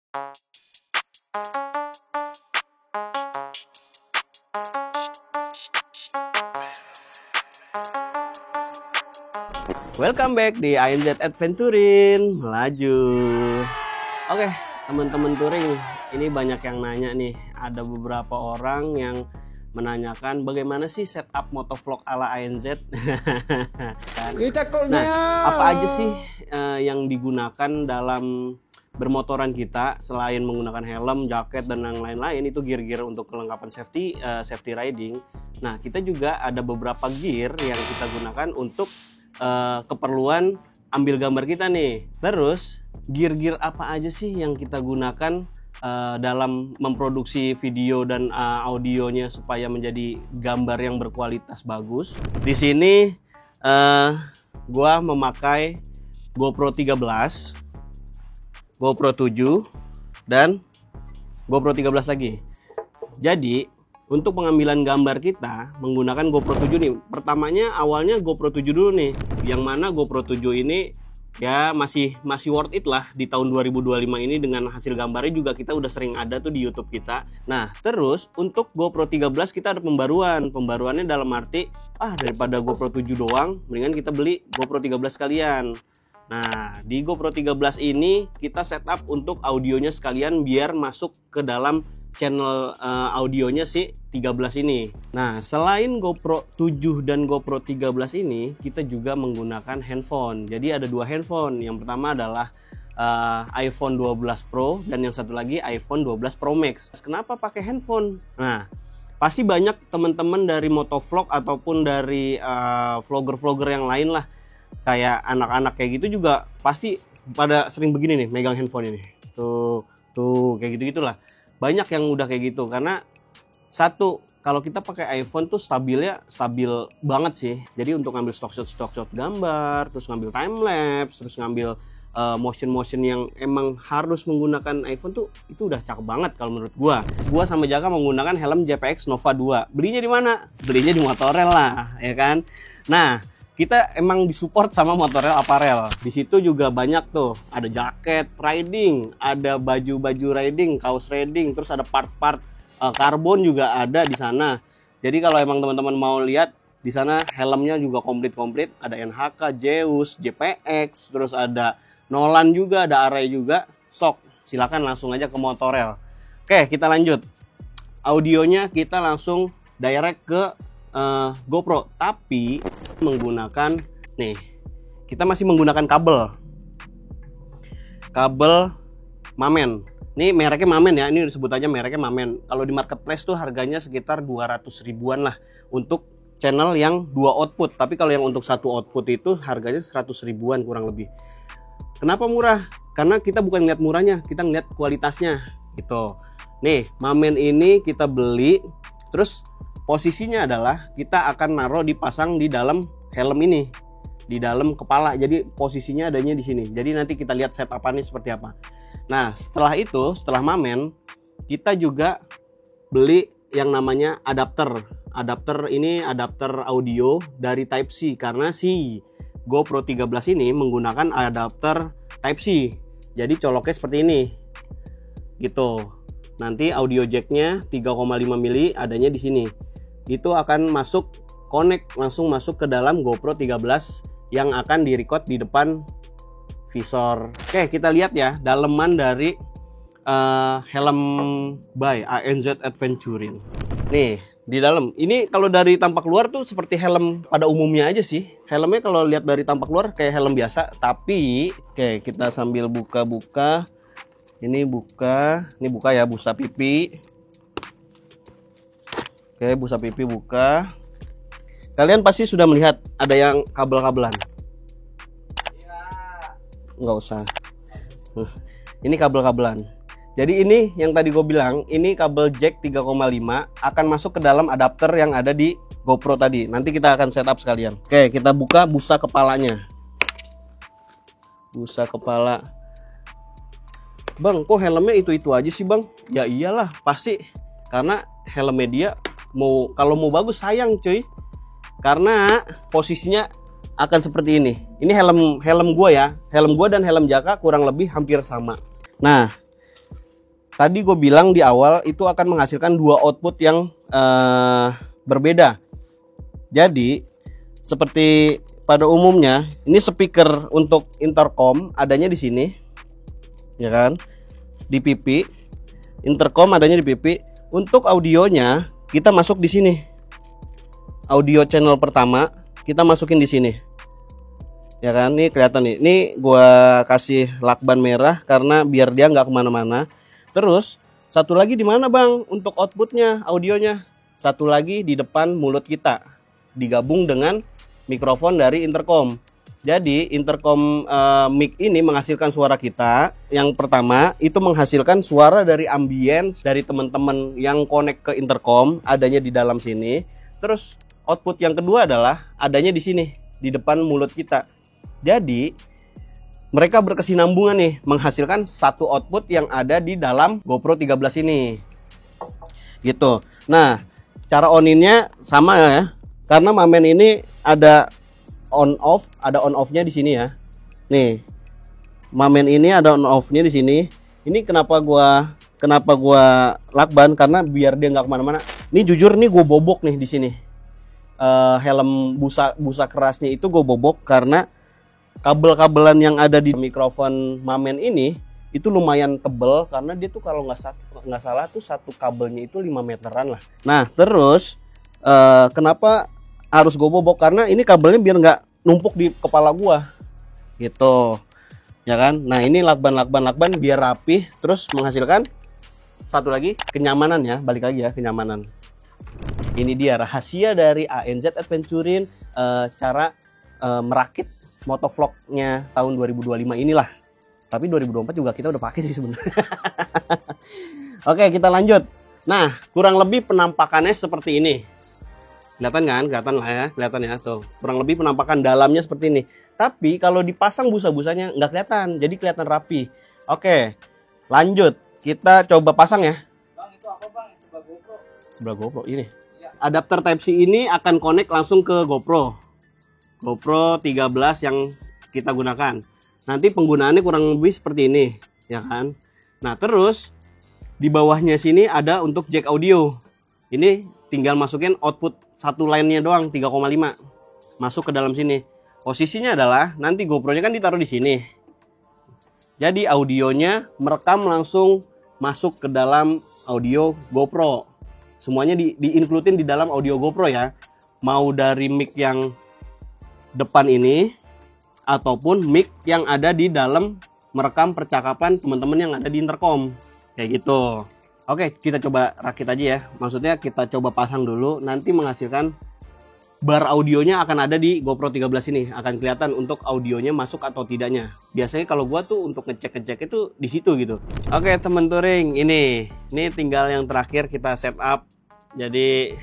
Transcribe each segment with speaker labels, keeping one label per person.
Speaker 1: Welcome back di ANZ Adventurin Melaju. Oke, teman-teman touring, ini banyak yang nanya nih. Ada beberapa orang yang menanyakan bagaimana sih setup motovlog ala ANZ. Nah, apa aja sih yang digunakan dalam bermotoran kita selain menggunakan helm, jaket, dan yang lain-lain, itu gear-gear untuk kelengkapan safety riding. Nah, kita juga ada beberapa gear yang kita gunakan untuk keperluan ambil gambar kita nih. Terus gear-gear apa aja sih yang kita gunakan dalam memproduksi video dan audionya supaya menjadi gambar yang berkualitas bagus. Di sini gua memakai GoPro 13, GoPro 7, dan GoPro 13 lagi. Jadi untuk pengambilan gambar kita menggunakan GoPro 7 nih. Pertamanya awalnya GoPro 7 dulu nih. Yang mana GoPro 7 ini ya masih worth it lah di tahun 2025 ini, dengan hasil gambarnya juga kita udah sering ada tuh di YouTube kita. Nah, terus untuk GoPro 13 kita ada pembaruan. Pembaruannya dalam arti daripada GoPro 7 doang, mendingan kita beli GoPro 13 sekalian. Nah, di GoPro 13 ini kita setup untuk audionya sekalian biar masuk ke dalam channel audionya si 13 ini. Nah, selain GoPro 7 dan GoPro 13 ini, kita juga menggunakan handphone. Jadi ada dua handphone. Yang pertama adalah iPhone 12 Pro dan yang satu lagi iPhone 12 Pro Max. Kenapa pakai handphone? Nah, pasti banyak teman-teman dari motovlog ataupun dari vlogger-vlogger yang lain lah, kayak anak-anak kayak gitu juga pasti pada sering begini nih, megang handphone ini. Tuh kayak gitu-gitulah. Banyak yang udah kayak gitu, karena satu, kalau kita pakai iPhone tuh stabil banget sih. Jadi untuk ngambil stock shot gambar, terus ngambil time lapse, terus ngambil motion yang emang harus menggunakan iPhone tuh, itu udah cakep banget kalau menurut gua. Gua sama Jaka menggunakan helm JPX Nova 2. Belinya di mana? Belinya di Motorel lah, ya kan? Nah, kita emang disupport sama Motorel Apparel. Di situ juga banyak tuh, ada jaket riding, ada baju-baju riding, kaos riding, terus ada part-part karbon juga ada di sana. Jadi kalau emang teman-teman mau lihat, di sana helmnya juga komplit, ada NHK, Zeus, JPX, terus ada Nolan juga, ada Array juga. Sok, silakan langsung aja ke Motorel. Oke, kita lanjut. Audionya kita langsung direct ke GoPro, tapi menggunakan kita masih menggunakan kabel Mamen. Ini mereknya Mamen ya, ini disebut aja mereknya Mamen. Kalau di marketplace tuh harganya sekitar 200 ribuan lah untuk channel yang 2 output. Tapi kalau yang untuk 1 output itu harganya 100 ribuan kurang lebih. Kenapa murah? Karena kita bukan ngeliat murahnya, kita ngeliat kualitasnya gitu. Nih, Mamen ini kita beli, terus posisinya adalah kita akan naruh dipasang di dalam helm ini, di dalam kepala. Jadi posisinya adanya di sini. Jadi nanti kita lihat setupannya seperti apa. Nah, setelah itu, setelah Mamen, kita juga beli yang namanya adapter. Adapter ini adapter audio dari Type C, karena si GoPro 13 ini menggunakan adapter Type C. Jadi coloknya seperti ini. Gitu. Nanti audio jacknya 3,5 mili adanya di sini. Itu akan langsung masuk ke dalam GoPro 13 yang akan direcord di depan visor. Oke, kita lihat ya daleman dari helm by ANZ Adventurin. Nih, di dalam. Ini kalau dari tampak luar tuh seperti helm pada umumnya aja sih. Helmnya kalau lihat dari tampak luar kayak helm biasa, tapi oke, kita sambil buka-buka. Ini buka ya, busa pipi. Oke, busa pipi buka. Kalian pasti sudah melihat ada yang kabel-kabelan. Nggak usah. Ini kabel-kabelan. Jadi ini yang tadi gue bilang, ini kabel jack 3,5 akan masuk ke dalam adapter yang ada di GoPro tadi. Nanti kita akan setup sekalian. Oke, kita buka busa kepalanya. Busa kepala. Bang, kok helmnya itu-itu aja sih bang? Ya iyalah, pasti. Karena helmnya dia kalau mau bagus sayang cuy. Karena posisinya akan seperti ini. Ini helm gua ya. Helm gua dan helm Jaka kurang lebih hampir sama. Nah, tadi gue bilang di awal itu akan menghasilkan dua output yang berbeda. Jadi seperti pada umumnya ini speaker untuk intercom adanya di sini, ya kan, di pipi. Intercom adanya di pipi. Untuk audionya kita masuk di sini. Audio channel pertama kita masukin di sini. Ya kan, nih kelihatan nih. Ini gua kasih lakban merah karena biar dia nggak kemana-mana. Terus satu lagi di mana bang untuk outputnya audionya? Satu lagi di depan mulut kita, digabung dengan mikrofon dari intercom. Jadi intercom mic ini menghasilkan suara kita. Yang pertama itu menghasilkan suara dari ambience dari teman-teman yang connect ke intercom, adanya di dalam sini. Terus output yang kedua adalah adanya di sini, di depan mulut kita. Jadi mereka berkesinambungan nih, menghasilkan satu output yang ada di dalam GoPro 13 ini. Gitu. Nah, cara on-in-nya sama ya. Karena Mamen ini ada on off, ada on off-nya di sini ya. Nih. Mamen ini ada on off-nya di sini. Ini kenapa gua lakban karena biar dia nggak kemana-mana. Ini jujur nih gue bobok nih di sini. Helm busa kerasnya itu gue bobok karena kabel-kabelan yang ada di mikrofon Mamen ini itu lumayan tebel karena dia tuh kalau nggak salah tuh satu kabelnya itu 5 meteran lah. Nah terus kenapa harus gue bobok karena ini kabelnya biar nggak numpuk di kepala gua gitu ya kan. Nah ini lakban biar rapih, terus menghasilkan satu lagi kenyamanan ya, balik lagi ya kenyamanan. Ini dia rahasia dari ANZ Adventurin, cara merakit motovlognya tahun 2025 inilah. Tapi 2024 juga kita udah pakai sih sebenarnya. Oke, kita lanjut. Nah, kurang lebih penampakannya seperti ini. Kelihatan kan? Kelihatan lah ya, kelihatan ya tuh. Kurang lebih penampakan dalamnya seperti ini. Tapi kalau dipasang busa-busanya nggak kelihatan, jadi kelihatan rapi. Oke, lanjut. Kita coba pasang ya.
Speaker 2: Bang, itu apa bang? Sebelah GoPro.
Speaker 1: Sebelah GoPro ini. Adapter Type-C ini akan connect langsung ke GoPro 13 yang kita gunakan. Nanti penggunaannya kurang lebih seperti ini, ya kan? Nah, terus di bawahnya sini ada untuk jack audio. Ini tinggal masukin output satu line-nya doang 3,5. Masuk ke dalam sini. Posisinya adalah nanti GoPro-nya kan ditaruh di sini. Jadi audionya merekam langsung masuk ke dalam audio GoPro. Semuanya di-include-in di dalam audio GoPro ya. Mau dari mic yang depan ini ataupun mic yang ada di dalam merekam percakapan teman-teman yang ada di intercom. Kayak gitu. Oke, kita coba rakit aja ya. Maksudnya kita coba pasang dulu, nanti menghasilkan bar audionya akan ada di GoPro 13 ini. Akan kelihatan untuk audionya masuk atau tidaknya. Biasanya kalau gua tuh untuk ngecek itu di situ gitu. Oke, teman touring, ini tinggal yang terakhir kita setup. Jadi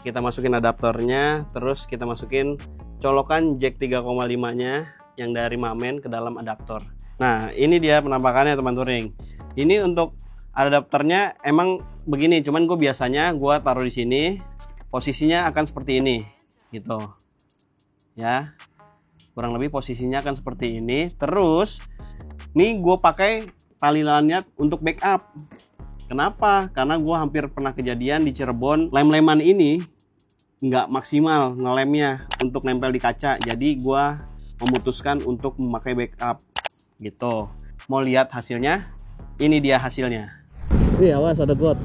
Speaker 1: kita masukin adaptornya, terus kita masukin colokan jack 3,5-nya yang dari Mamen ke dalam adaptor. Nah, ini dia penampakannya teman touring. Ini untuk adapternya emang begini, cuman gue biasanya gue taruh di sini, posisinya akan seperti ini, gitu, ya, kurang lebih posisinya akan seperti ini. Terus, nih gue pakai tali lanyard untuk backup. Kenapa? Karena gue hampir pernah kejadian di Cirebon, lem-leman ini nggak maksimal ngelemnya untuk nempel di kaca. Jadi gue memutuskan untuk memakai backup, gitu. Mau lihat hasilnya? Ini dia hasilnya. Nih awas ada got.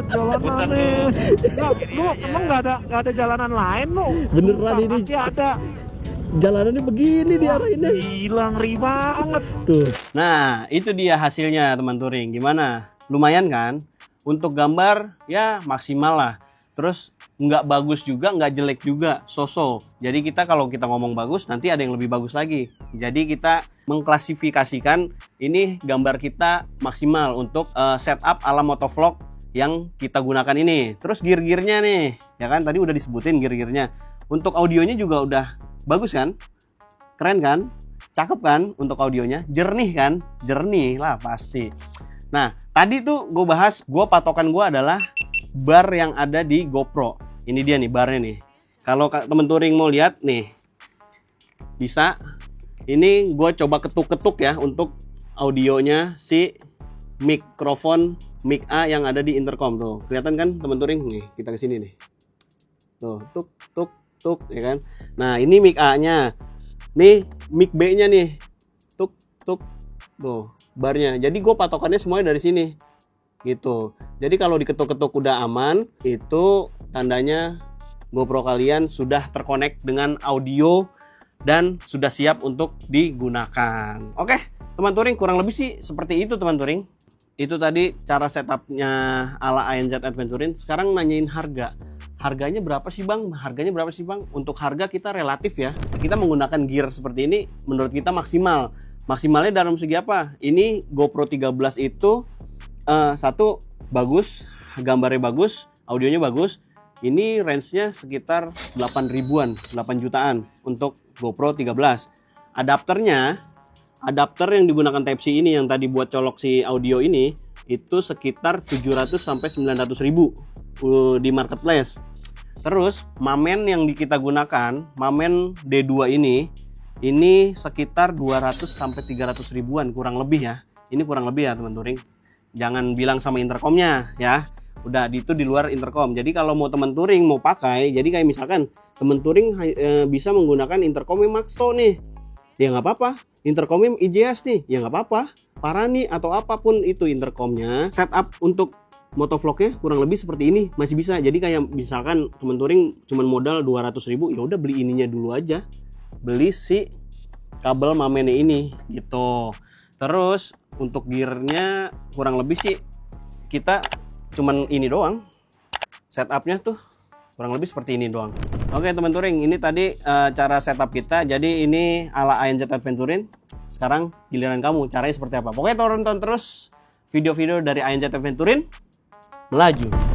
Speaker 2: Jalanan nih. Lu emang nggak ada jalanan lain lu?
Speaker 1: Beneran ini.
Speaker 2: Pasti ada.
Speaker 1: Jalanannya begini diarahinnya.
Speaker 2: Gila, ngeri banget.
Speaker 1: Tuh. Nah, itu dia hasilnya teman touring. Gimana? Lumayan kan? Untuk gambar ya maksimal lah. Terus nggak bagus juga, nggak jelek juga, so-so. Jadi kita kalau kita ngomong bagus, nanti ada yang lebih bagus lagi. Jadi kita mengklasifikasikan ini gambar kita maksimal untuk setup ala motovlog yang kita gunakan ini. Terus gear-gearnya nih, ya kan tadi udah disebutin gear-gearnya. Untuk audionya juga udah bagus kan? Keren kan? Cakep kan untuk audionya? Jernih kan? Jernih lah pasti. Nah, tadi tuh gue bahas, patokan gue adalah bar yang ada di GoPro. Ini dia nih barnya nih. Kalau temen touring mau lihat nih, bisa. Ini gue coba ketuk-ketuk ya untuk audionya si mikrofon mic A yang ada di intercom tuh. Kelihatan kan teman touring? Nih, kita ke sini nih. Tuh, tuk tuk tuk ya kan. Nah, ini mic A-nya. Nih, mic B-nya nih. Tuk tuk. Tuh, barnya. Jadi gue patokannya semuanya dari sini. Gitu. Jadi kalau diketuk-ketuk udah aman, itu tandanya GoPro kalian sudah terkonek dengan audio dan sudah siap untuk digunakan. Oke, teman touring, kurang lebih sih seperti itu teman touring. Itu tadi cara setupnya ala ANZ Adventurin. Sekarang nanyain harga. Harganya berapa sih bang? Harganya berapa sih bang? Untuk harga kita relatif ya. Kita menggunakan gear seperti ini menurut kita maksimal. Maksimalnya dalam segi apa? Ini GoPro 13 itu satu bagus, gambarnya bagus, audionya bagus. Ini range-nya sekitar 8 ribuan, 8 jutaan untuk GoPro 13. Adapter yang digunakan Type-C ini yang tadi buat colok si audio ini itu sekitar 700 sampai 900 ribu di marketplace. Terus Mamen yang kita gunakan, Mamen D2 ini sekitar 200 sampai 300 ribuan kurang lebih ya. Ini kurang lebih ya teman touring. Jangan bilang sama intercomnya ya. Udah itu di luar intercom. Jadi kalau mau teman touring mau pakai, jadi kayak misalkan teman touring bisa menggunakan intercom Maxto nih. Ya nggak apa-apa. Intercomnya IJS nih, ya nggak apa-apa. Parani atau apapun itu intercomnya. Setup untuk motovlognya kurang lebih seperti ini masih bisa. Jadi kayak misalkan temen touring cuman modal 200 ribu, ya udah beli ininya dulu aja. Beli si kabel Mamene ini gitu. Terus untuk gearnya kurang lebih sih kita cuman ini doang. Setupnya tuh kurang lebih seperti ini doang. Oke teman touring, ini tadi cara setup kita. Jadi ini ala ANZ Adventurin. Sekarang giliran kamu, caranya seperti apa? Pokoknya tonton terus video-video dari ANZ Adventurin. Melaju.